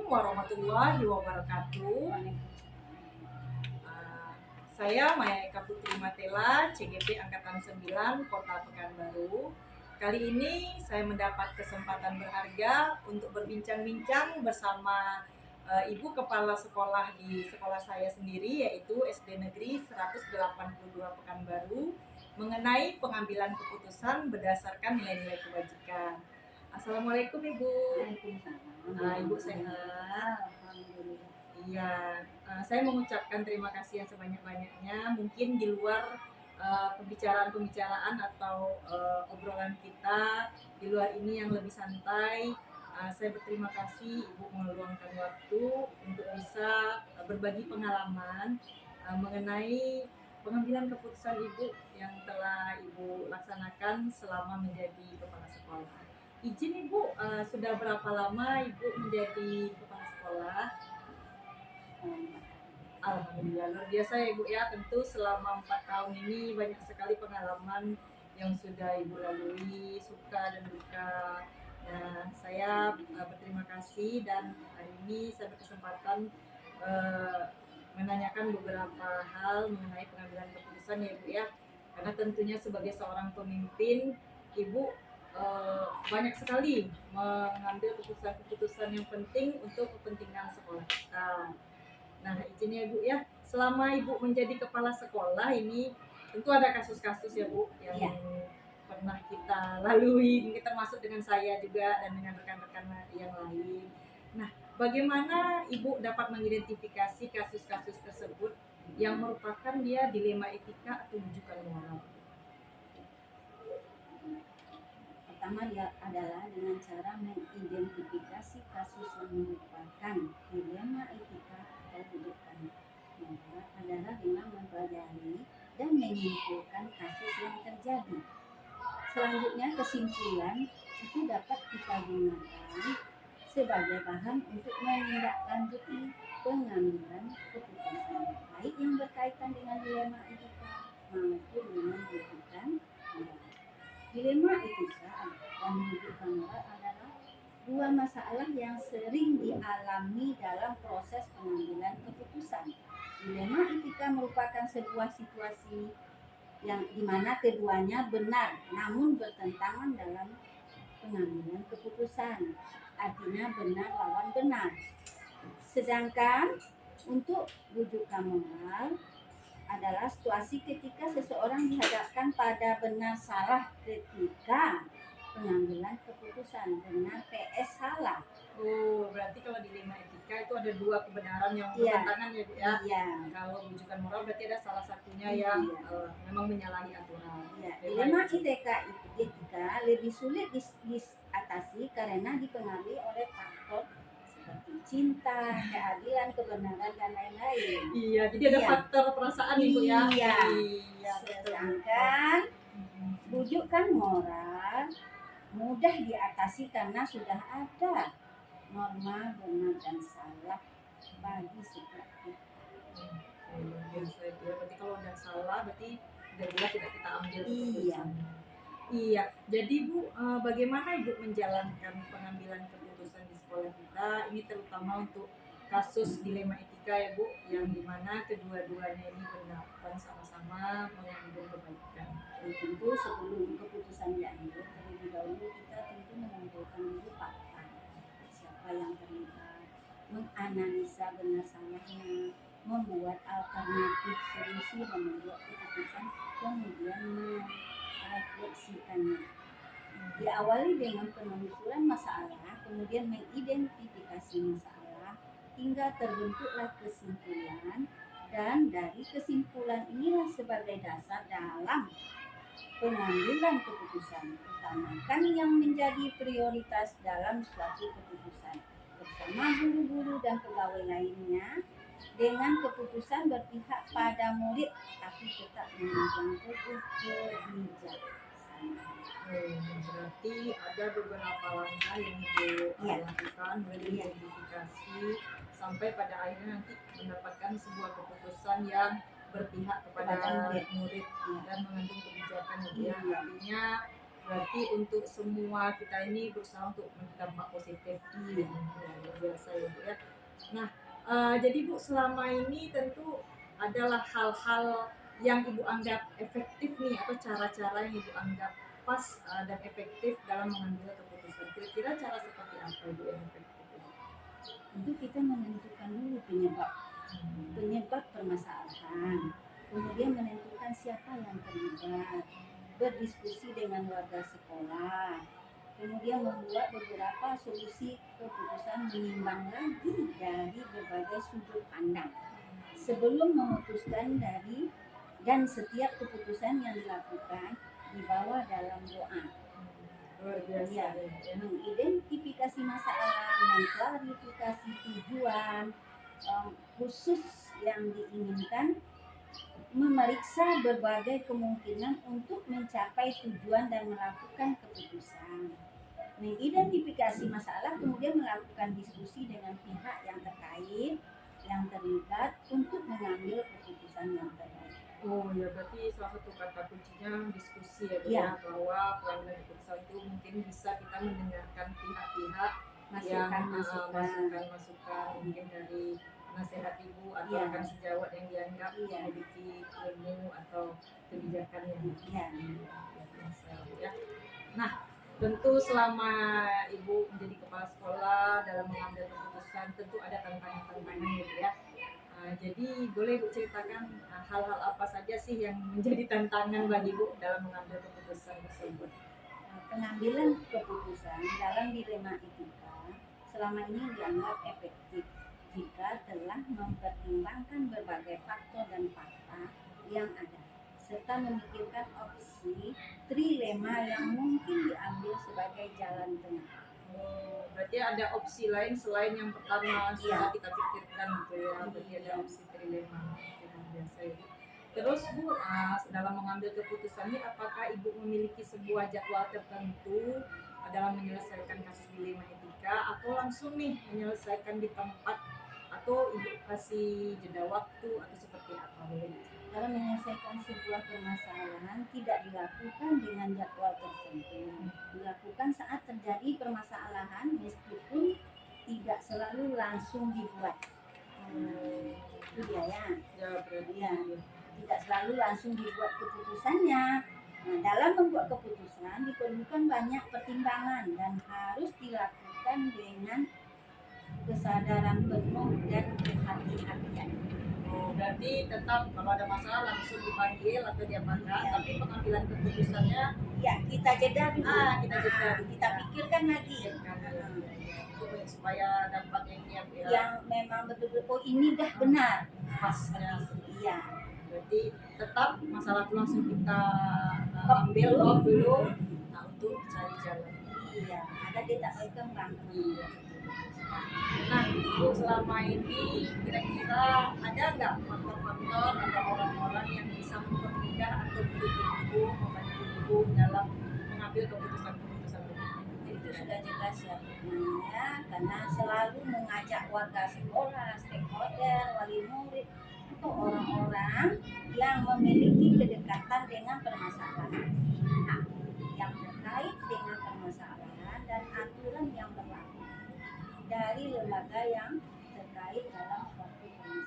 warahmatullahi wabarakatuh. Saya Maya Eka Putri Matela, CGP Angkatan 9, Kota Pekanbaru. Kali ini saya mendapat kesempatan berharga untuk berbincang-bincang bersama Ibu Kepala Sekolah di sekolah saya sendiri, yaitu SD Negeri 182 Pekanbaru, mengenai pengambilan keputusan berdasarkan nilai-nilai kebajikan. Assalamualaikum Ibu. Waalaikumsalam. Ibu sehat? Alhamdulillah. Iya, saya mengucapkan terima kasih yang sebanyak-banyaknya. Mungkin di luar pembicaraan-pembicaraan atau obrolan kita di luar ini yang lebih santai, saya berterima kasih Ibu meluangkan waktu untuk bisa berbagi pengalaman mengenai pengambilan keputusan Ibu yang telah Ibu laksanakan selama menjadi kepala sekolah. Izin Ibu, sudah berapa lama Ibu menjadi kepala sekolah? Alhamdulillah, luar biasa ya Ibu ya. Tentu selama 4 tahun ini banyak sekali pengalaman yang sudah Ibu lalui, suka dan duka. Nah, saya berterima kasih dan hari ini saya berkesempatan menanyakan beberapa hal mengenai pengambilan keputusan ya Ibu ya. Karena tentunya sebagai seorang pemimpin, Ibu banyak sekali mengambil keputusan-keputusan yang penting untuk kepentingan sekolah kita. Nah, izin ya Bu ya, selama Ibu menjadi kepala sekolah ini tentu ada kasus-kasus ya Bu yang pernah kita lalui, termasuk dengan saya juga dan dengan rekan-rekan yang lain. Nah, bagaimana Ibu dapat mengidentifikasi kasus-kasus tersebut yang merupakan dia dilema etika atau rujukan moral? Pertama dia adalah dengan cara mengidentifikasi kasus yang merupakan dilema etika atau rujukan moral adalah dengan mempelajari dan menyimpulkan kasus yang terjadi. Selanjutnya kesimpulan itu dapat kita gunakan sebagai bahan untuk menindaklanjuti pengambilan keputusan baik yang berkaitan dengan dilema etika maupun dengan rujukan moral. Dilema etika dan rujukan moral adalah dua masalah yang sering dialami dalam proses pengambilan keputusan. Dilema etika merupakan sebuah situasi yang dimana keduanya benar namun bertentangan dalam pengambilan keputusan, artinya benar lawan benar. Sedangkan untuk rujukan moral adalah situasi ketika seseorang dihadapkan pada benar salah ketika pengambilan keputusan, benar PS salah. Oh, berarti kalau dilema etika itu ada dua kebenaran yang bertentangan ya Bu ya. Kalau rujukan moral berarti ada salah satunya yang memang menyalahi aturan. Dilema etika lebih sulit diatasi karena dipengaruhi oleh faktor seperti cinta, keadilan, kebenaran dan lain-lain. Iya, jadi ada faktor perasaan Ibu ya. Iya. Sedangkan rujukan moral mudah diatasi karena sudah ada norma benar dan salah bagi setiap kita. Berarti kalau udah salah berarti udah jelas tidak kita ambil keputusan. Iya. Jadi Bu, bagaimana Ibu menjalankan pengambilan keputusan di sekolah kita? Ini terutama untuk kasus dilema etika ya Bu, yang dimana kedua-duanya ini benar dan sama-sama mengandung kebaikan. Tentu sebelum keputusan diambil, terlebih dahulu kita tentu mengumpulkan dulu fakta, siapa yang terlibat, menganalisa benar salahnya, membuat alternatif solusi dan membuat keputusan, kemudian merefleksikannya. Diawali dengan penelusuran masalah, kemudian mengidentifikasi masalah hingga terbentuklah kesimpulan, dan dari kesimpulan inilah sebagai dasar dalam pengambilan keputusan, utamakan yang menjadi prioritas dalam suatu keputusan bersama guru-guru dan pegawai lainnya. Dengan keputusan berpihak pada murid tapi tetap memegang teguh kebijaksanaan. Berarti ada beberapa langkah yang dilakukan mengidentifikasi sampai pada akhirnya nanti mendapatkan sebuah keputusan yang berpihak kepada murid dan mengandung kebijakan ya. Artinya Berarti untuk semua kita ini berusaha untuk berdampak positif. Iya. Ya, luar biasa ya Bu ya. Nah, jadi Bu selama ini tentu adalah hal-hal yang Ibu anggap efektif nih atau cara-cara yang Ibu anggap pas dan efektif dalam mengambil keputusan. Kira-kira cara seperti apa Ibu yang efektif Ibu? Tentu kita menentukan dulu penyebab permasalahan, kemudian menentukan siapa yang terlibat, berdiskusi dengan warga sekolah, kemudian membuat beberapa solusi keputusan menimbang lagi dari berbagai sudut pandang sebelum memutuskan dan setiap keputusan yang dilakukan dibawa dalam doa. Luar biasa Ya, ya. mengidentifikasi masalah, mengklarifikasi tujuan khusus yang diinginkan, memeriksa berbagai kemungkinan untuk mencapai tujuan dan melakukan keputusan. Mengidentifikasi masalah, kemudian melakukan diskusi dengan pihak yang terkait, yang terlibat untuk mengambil keputusan yang terbaik. Oh ya, berarti salah satu kata kuncinya diskusi ya Bu Ya. ya, bahwa pengambilan keputusan itu mungkin bisa kita mendengarkan pihak-pihak yang masukan-masukan mungkin dari nasihat Ibu atau Ya. rekan sejawat yang dianggap Ya. memiliki ilmu atau kebijakan yang Ya. biasa ya. Nah, tentu selama Ibu menjadi kepala sekolah dalam mengambil keputusan tentu ada tantangan-tantangan gitu ya. Jadi boleh Ibu ceritakan hal-hal apa saja sih yang menjadi tantangan bagi Ibu dalam mengambil keputusan tersebut? Pengambilan keputusan dalam dilema etika selama ini dianggap efektif jika telah mempertimbangkan berbagai faktor dan fakta yang ada, serta memikirkan opsi trilema yang mungkin diambil sebagai jalan tengah. Berarti ada opsi lain selain yang pertama sudah Iya. kita pikirkan gitu ya. Berarti ada opsi trilema. Yang biasa ya. Terus Bu, dalam mengambil keputusan ini apakah Ibu memiliki sebuah jadwal tertentu dalam menyelesaikan kasus dilema etika atau langsung nih menyelesaikan di tempat atau Ibu kasih jeda waktu atau seperti apa boleh? Dalam menyelesaikan sebuah permasalahan tidak dilakukan dengan jadwal tertentu. Dilakukan saat terjadi permasalahan meskipun tidak selalu langsung dibuat. Itu dia ya. Ya berarti Ya. Tidak selalu langsung dibuat keputusannya. Nah, dalam membuat keputusan diperlukan banyak pertimbangan dan harus dilakukan dengan kesadaran penuh dan kehati-hatian. Berarti tetap kalau ada masalah langsung dipanggil atau diapakan, Ya. tapi pengambilan keputusannya Ya, kita jeda dulu. kita jeda dulu. Kita pikirkan lagi. Supaya dapat yang Yang memang betul-betul oh ini dah benar. pasnya. Iya. Berarti tetap masalah itu langsung kita ambil off dulu untuk cari jalan. Iya, ada detak berkembang. Iya. Nah, Bu, selama ini kira-kira ada nggak faktor-faktor atau orang-orang yang bisa mempermudah atau membantu Ibu dalam mengambil keputusan-keputusan ini? Itu sudah jelas ya hubungannya karena selalu mengajak warga sekolah, stakeholder, wali murid atau orang-orang yang memiliki kedekatan dengan permasalahan pihak yang terkait dengan permasalahan dan aturan yang berlaku dari lembaga yang terkait dalam suatu permasalahan.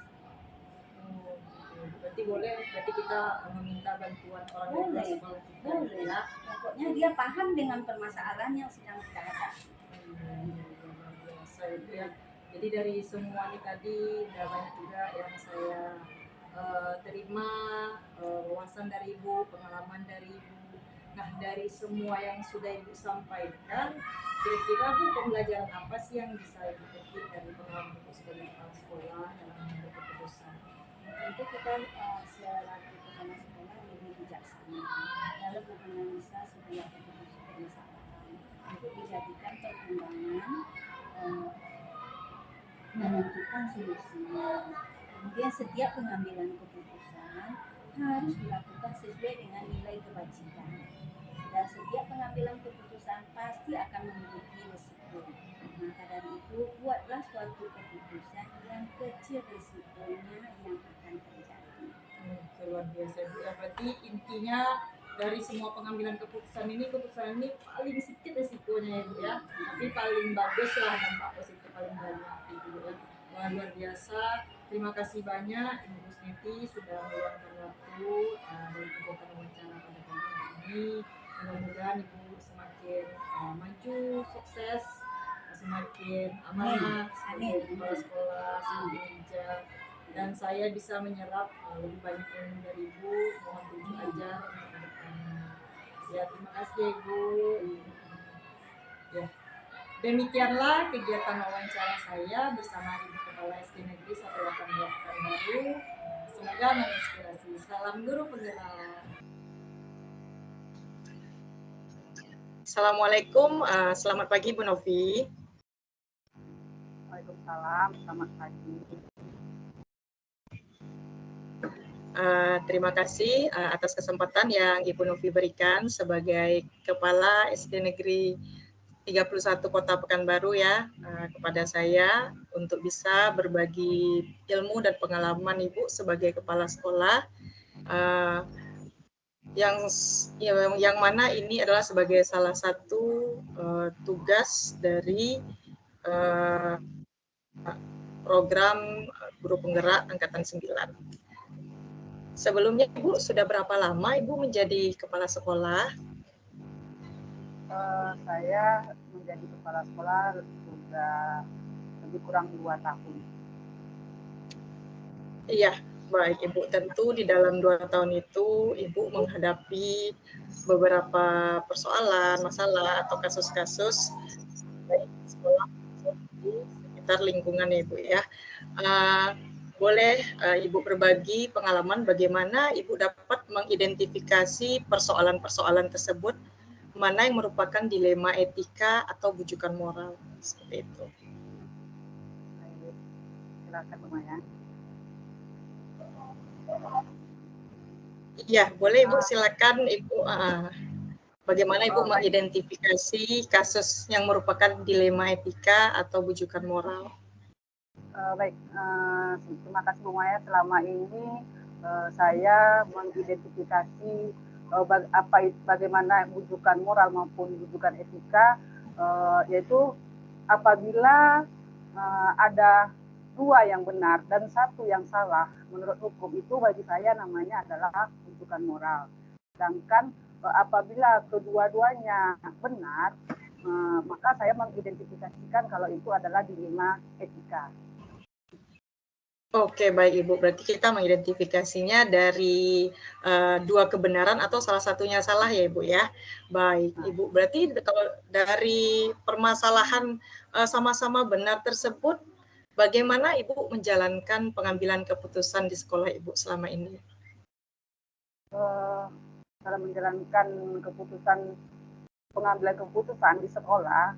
Berarti kita meminta bantuan orang Boleh, tua sekolah kita boleh. ya. Pokoknya dia paham dengan permasalahan yang sedang kita hadapi. Biasa itu ya. Jadi dari semua ini tadi udah banyak juga yang saya terima wawasan dari Ibu, pengalaman dari Ibu. Nah, dari semua yang sudah Ibu sampaikan, kira-kira Bu pembelajaran apa sih yang bisa Ibu petik dari pengalaman Ibu sebagai kepala sekolah dalam mengambil keputusan? Tentu kita selaku kepala sekolah lebih bijaksana dalam menganalisa sebuah permasalahan untuk dijadikan pertimbangan menentukan solusinya. Kemudian setiap pengambilan keputusan harus dilakukan sesuai dengan nilai kebajikan. Dan setiap pengambilan keputusan pasti akan memiliki risiko. Maka dari itu buatlah suatu keputusan yang kecil risikonya yang akan terjadi. Luar biasa Bu ya. Berarti intinya dari semua pengambilan keputusan ini paling sedikit resikonya ya Bu ya, tapi paling bagus lah, dampak positif paling banyak gitu ya. Wah, luar biasa, terima kasih banyak Ibu Sneti sudah meluangkan waktu dan kegiatan wawancara pada pagi ini. Mudah-mudahan Ibu semakin maju, sukses, semakin amanah sebagai kepala sekolah, semakin bijak, dan saya bisa menyerap lebih banyak ilmu dari Ibu. Mohon tunjuk ajar untuk kedepannya. Ya, terima kasih ya Ibu. Ya, demikianlah kegiatan wawancara saya bersama Ibu Kepala SD Negeri 182 Pekanbaru. Semoga menginspirasi. Salam guru penggerak. Assalamualaikum, selamat pagi Bu Novi. Waalaikumsalam, selamat pagi. Terima kasih atas kesempatan yang Ibu Novi berikan sebagai Kepala SD Negeri 31 Kota Pekanbaru ya, kepada saya untuk bisa berbagi ilmu dan pengalaman Ibu sebagai Kepala Sekolah, yang mana ini adalah sebagai salah satu tugas dari program Guru Penggerak Angkatan 9. Sebelumnya Ibu sudah berapa lama Ibu menjadi kepala sekolah? Saya menjadi kepala sekolah sudah lebih kurang 2 tahun. Iya, baik Ibu. Tentu di dalam 2 tahun itu Ibu menghadapi beberapa persoalan, masalah atau kasus-kasus baik di sekolah maupun di sekitar lingkungan ya Ibu ya. Boleh Ibu berbagi pengalaman bagaimana Ibu dapat mengidentifikasi persoalan-persoalan tersebut, mana yang merupakan dilema etika atau bujukan moral, seperti itu. Baik, silakan Bu Maya. Iya, boleh Ibu, silakan Ibu. Bagaimana Ibu mengidentifikasi kasus yang merupakan dilema etika atau bujukan moral? Baik, terima kasih Bu Maya. Selama ini saya mengidentifikasi bagaimana bujukan moral maupun bujukan etika, yaitu apabila ada 2 yang benar dan 1 yang salah, menurut hukum itu bagi saya namanya adalah bujukan moral. Sedangkan apabila kedua-duanya benar, maka saya mengidentifikasikan kalau itu adalah dilema etika. Oke, baik Ibu. Berarti kita mengidentifikasinya dari 2 kebenaran atau salah satunya salah ya Ibu ya. Baik Ibu. Berarti kalau dari permasalahan sama-sama benar tersebut, bagaimana Ibu menjalankan pengambilan keputusan di sekolah Ibu selama ini? Dalam menjalankan pengambilan keputusan di sekolah,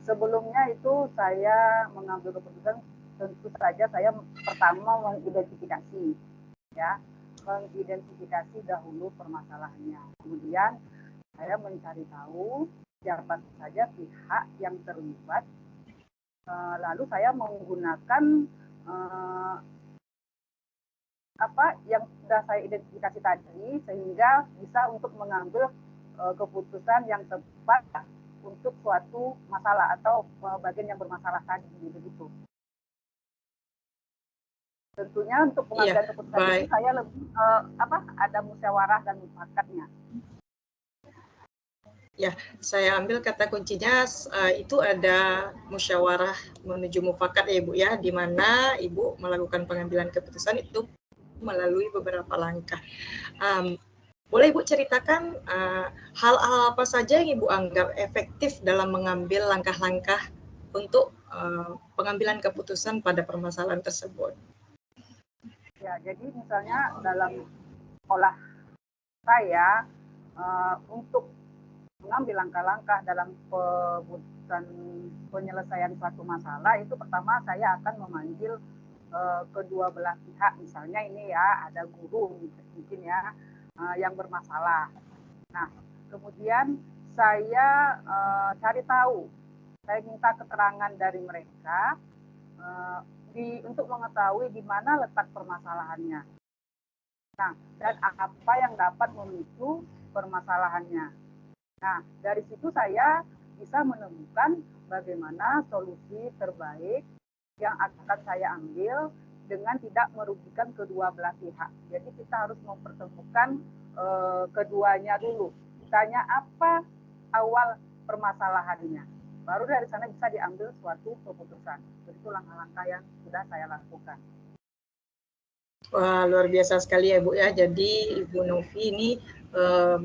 sebelumnya itu saya mengambil keputusan, tentu saja saya pertama mengidentifikasi dahulu permasalahannya. Kemudian saya mencari tahu siapa saja pihak yang terlibat, lalu saya menggunakan apa yang sudah saya identifikasi tadi, sehingga bisa untuk mengambil keputusan yang tepat untuk suatu masalah atau bagian yang bermasalah tadi, begitu. Tentunya untuk pengambilan keputusan ini saya lebih ada musyawarah dan mufakatnya. Ya, saya ambil kata kuncinya itu ada musyawarah menuju mufakat ya Ibu ya, di mana Ibu melakukan pengambilan keputusan itu melalui beberapa langkah. Boleh Ibu ceritakan hal-hal apa saja yang Ibu anggap efektif dalam mengambil langkah-langkah untuk pengambilan keputusan pada permasalahan tersebut? Ya, jadi misalnya dalam sekolah saya untuk mengambil langkah-langkah dalam penyelesaian suatu masalah, itu pertama saya akan memanggil kedua belah pihak. Misalnya ini ya, ada guru mungkin ya yang bermasalah. Nah, kemudian saya cari tahu, saya minta keterangan dari mereka untuk mengetahui di mana letak permasalahannya. Nah, dan apa yang dapat memicu permasalahannya. Nah, dari situ saya bisa menemukan bagaimana solusi terbaik yang akan saya ambil dengan tidak merugikan kedua belah pihak. Jadi kita harus mempertemukan keduanya dulu. Tanya apa awal permasalahannya. Baru dari sana bisa diambil suatu keputusan. Jadi itu langkah-langkah yang sudah saya lakukan. Wah, luar biasa sekali ya Bu ya. Jadi Ibu Novi ini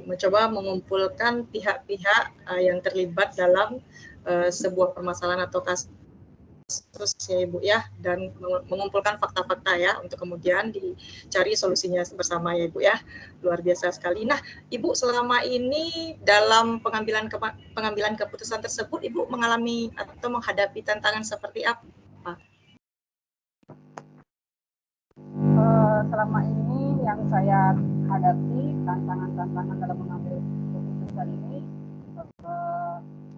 mencoba mengumpulkan pihak-pihak yang terlibat dalam sebuah permasalahan atau kasus ya Ibu ya, dan mengumpulkan fakta-fakta ya untuk kemudian dicari solusinya bersama ya Ibu ya. Luar biasa sekali. Nah, Ibu selama ini dalam pengambilan keputusan tersebut Ibu mengalami atau menghadapi tantangan seperti apa? Selama ini yang saya hadapi tantangan-tantangan dalam mengambil keputusan ini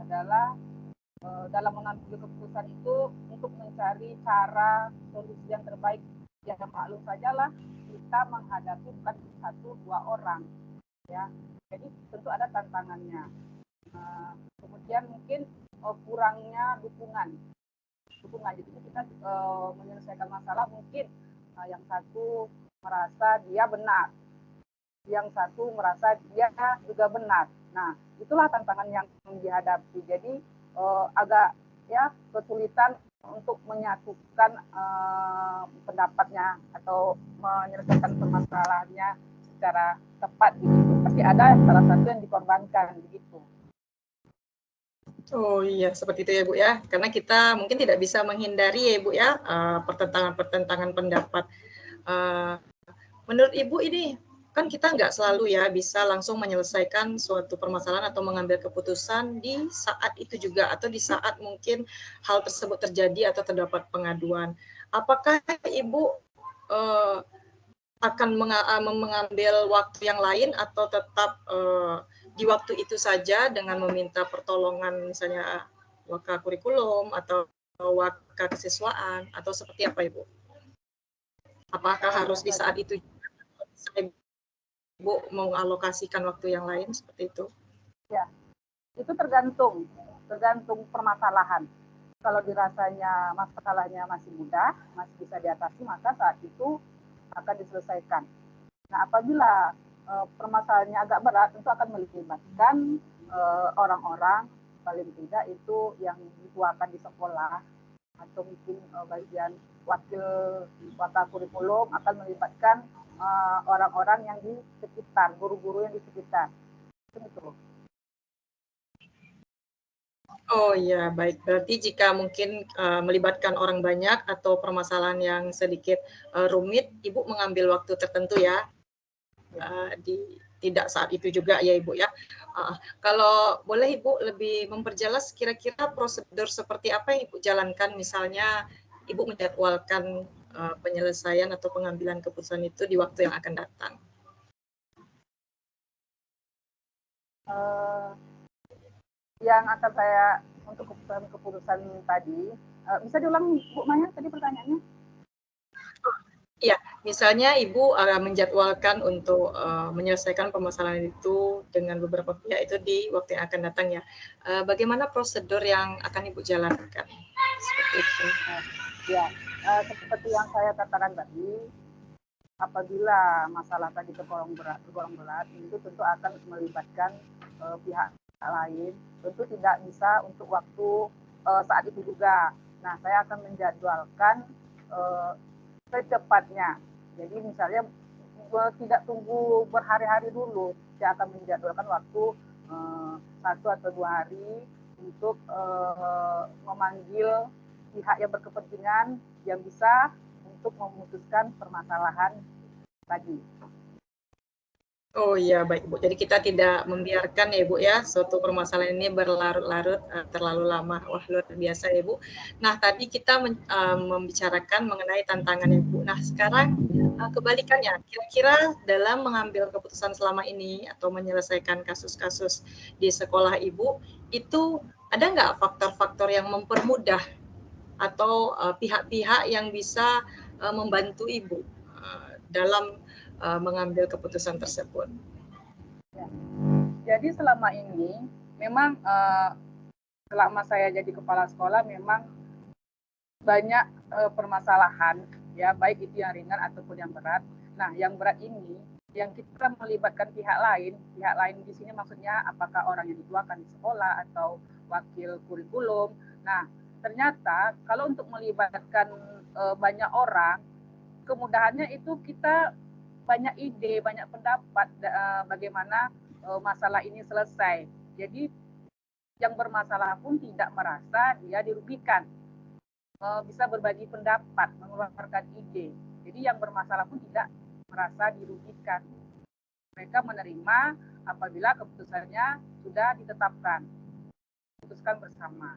adalah dalam mengambil keputusan itu untuk mencari cara solusi yang terbaik. Ya maklum sajalah kita menghadapi bukan satu dua orang, ya. Jadi tentu ada tantangannya. Kemudian mungkin kurangnya dukungan. Jadi kita menyelesaikan masalah mungkin yang satu merasa dia benar, yang satu merasa dia juga benar. Nah, itulah tantangan yang dihadapi. Jadi agak ya kesulitan untuk menyatukan pendapatnya atau menyelesaikan permasalahannya secara tepat begitu. Pasti ada salah satu yang dikorbankan begitu. Oh iya, seperti itu ya Bu ya. Karena kita mungkin tidak bisa menghindari ya Bu ya pertentangan pendapat. Menurut Ibu ini kan kita nggak selalu ya bisa langsung menyelesaikan suatu permasalahan atau mengambil keputusan di saat itu juga atau di saat mungkin hal tersebut terjadi atau terdapat pengaduan. Apakah Ibu akan mengambil waktu yang lain atau tetap di waktu itu saja dengan meminta pertolongan misalnya waka kurikulum atau waka kesiswaan atau seperti apa Ibu? Apakah harus di saat itu Ibu mengalokasikan waktu yang lain seperti itu? Ya, itu tergantung permasalahan. Kalau dirasanya masalahnya masih mudah, masih bisa diatasi, maka saat itu akan diselesaikan. Nah, apabila permasalahannya agak berat, tentu akan melibatkan orang-orang paling tidak itu yang dituakan di sekolah atau mungkin bagian wakil kurikulum akan melibatkan orang-orang yang di sekitar, guru-guru yang di sekitar. Itu. Oh iya, baik. Berarti jika mungkin melibatkan orang banyak atau permasalahan yang sedikit rumit, Ibu mengambil waktu tertentu ya. Tidak saat itu juga ya Ibu ya. Kalau boleh Ibu lebih memperjelas kira-kira prosedur seperti apa yang Ibu jalankan, misalnya Ibu menjadwalkan penyelesaian atau pengambilan keputusan itu di waktu yang akan datang. Yang akan saya untuk keputusan tadi, bisa diulang Bu Maya tadi pertanyaannya? Iya, misalnya Ibu menjadwalkan untuk menyelesaikan permasalahan itu dengan beberapa pihak itu di waktu yang akan datang ya. Bagaimana prosedur yang akan Ibu jalankan? Seperti itu. Ya, seperti yang saya katakan tadi, apabila masalah tadi tergolong berat, itu tentu akan melibatkan pihak lain. Tentu tidak bisa untuk waktu saat itu juga. Nah, saya akan menjadwalkan secepatnya. Jadi misalnya tidak tunggu berhari-hari dulu, saya akan menjadwalkan waktu 1 atau 2 hari untuk memanggil pihak yang berkepentingan yang bisa untuk memutuskan permasalahan tadi. Oh iya, baik Bu. Jadi kita tidak membiarkan ya Bu ya suatu permasalahan ini berlarut-larut terlalu lama. Wah, luar biasa ya Bu. Nah, tadi kita membicarakan mengenai tantangan ya Bu. Nah, sekarang kebalikannya. Kira-kira dalam mengambil keputusan selama ini atau menyelesaikan kasus-kasus di sekolah Ibu, itu ada nggak faktor-faktor yang mempermudah atau pihak-pihak yang bisa membantu Ibu dalam mengambil keputusan tersebut. Jadi selama ini memang selama saya jadi kepala sekolah memang banyak permasalahan, ya baik itu yang ringan ataupun yang berat. Nah, yang berat ini yang kita melibatkan pihak lain di sini maksudnya apakah orang yang dituakan di sekolah atau wakil kurikulum. Nah, ternyata kalau untuk melibatkan banyak orang, kemudahannya itu kita banyak ide, banyak pendapat bagaimana masalah ini selesai. Jadi yang bermasalah pun tidak merasa dia dirugikan, bisa berbagi pendapat, mengeluarkan ide. Jadi yang bermasalah pun tidak merasa dirugikan. Mereka menerima apabila keputusannya sudah ditetapkan, putuskan bersama.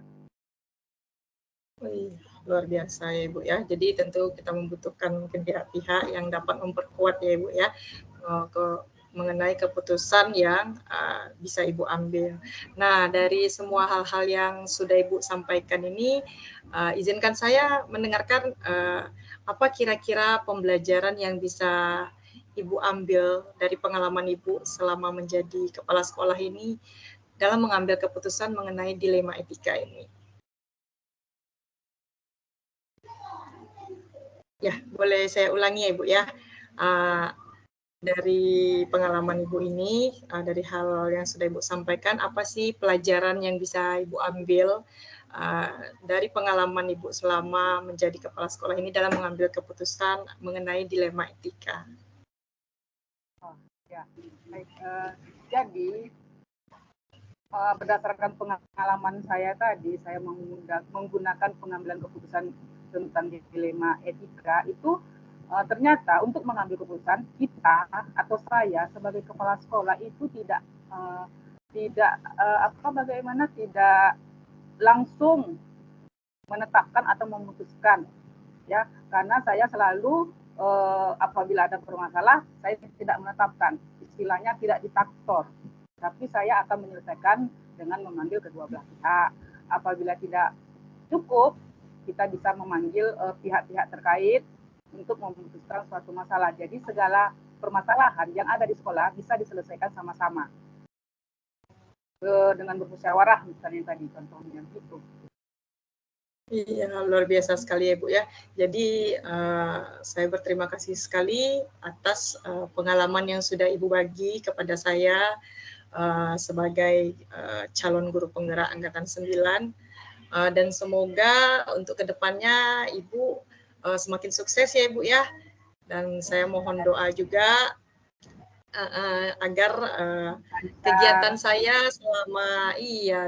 Wih, luar biasa ya Ibu ya. Jadi tentu kita membutuhkan mungkin pihak-pihak yang dapat memperkuat ya Ibu ya mengenai keputusan yang bisa Ibu ambil. Nah, dari semua hal-hal yang sudah Ibu sampaikan ini, izinkan saya mendengarkan apa kira-kira pembelajaran yang bisa Ibu ambil dari pengalaman Ibu selama menjadi kepala sekolah ini dalam mengambil keputusan mengenai dilema etika ini. Ya, boleh saya ulangi ya Ibu ya. Dari pengalaman Ibu ini, dari hal yang sudah Ibu sampaikan, apa sih pelajaran yang bisa Ibu ambil dari pengalaman Ibu selama menjadi kepala sekolah ini dalam mengambil keputusan mengenai dilema etika? Ya, baik. Jadi berdasarkan pengalaman saya tadi, saya menggunakan pengambilan keputusan tentang dilema etika itu ternyata untuk mengambil keputusan kita atau saya sebagai kepala sekolah itu tidak langsung menetapkan atau memutuskan, ya, karena saya selalu apabila ada permasalahan saya tidak menetapkan, istilahnya tidak ditaktor, tapi saya akan menyelesaikan dengan memanggil kedua belah pihak. Apabila tidak cukup, kita bisa memanggil pihak-pihak terkait untuk memutuskan suatu masalah. Jadi segala permasalahan yang ada di sekolah bisa diselesaikan sama-sama dengan bermusyawarah misalnya tadi contohnya gitu. Iya, luar biasa sekali ya Bu ya. Jadi saya berterima kasih sekali atas pengalaman yang sudah Ibu bagi kepada saya sebagai calon guru penggerak Angkatan 9. Dan semoga untuk kedepannya Ibu semakin sukses ya Ibu ya. Dan saya mohon doa juga agar kegiatan saya selama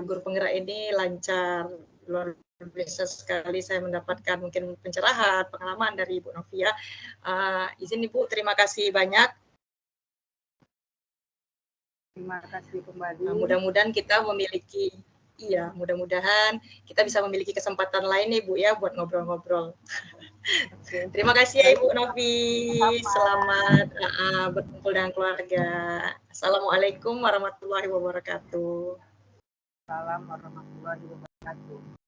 guru penggerak ini lancar. Luar biasa sekali saya mendapatkan mungkin pencerahan, pengalaman dari Ibu Novia. Izin Ibu, terima kasih banyak. Terima kasih kembali. Mudah-mudahan kita mudah-mudahan kita bisa memiliki kesempatan lain nih Bu ya buat ngobrol-ngobrol. Terima kasih ya Ibu Novi. Selamat berkumpul dengan keluarga. Assalamualaikum warahmatullahi wabarakatuh. Assalamualaikum warahmatullahi wabarakatuh.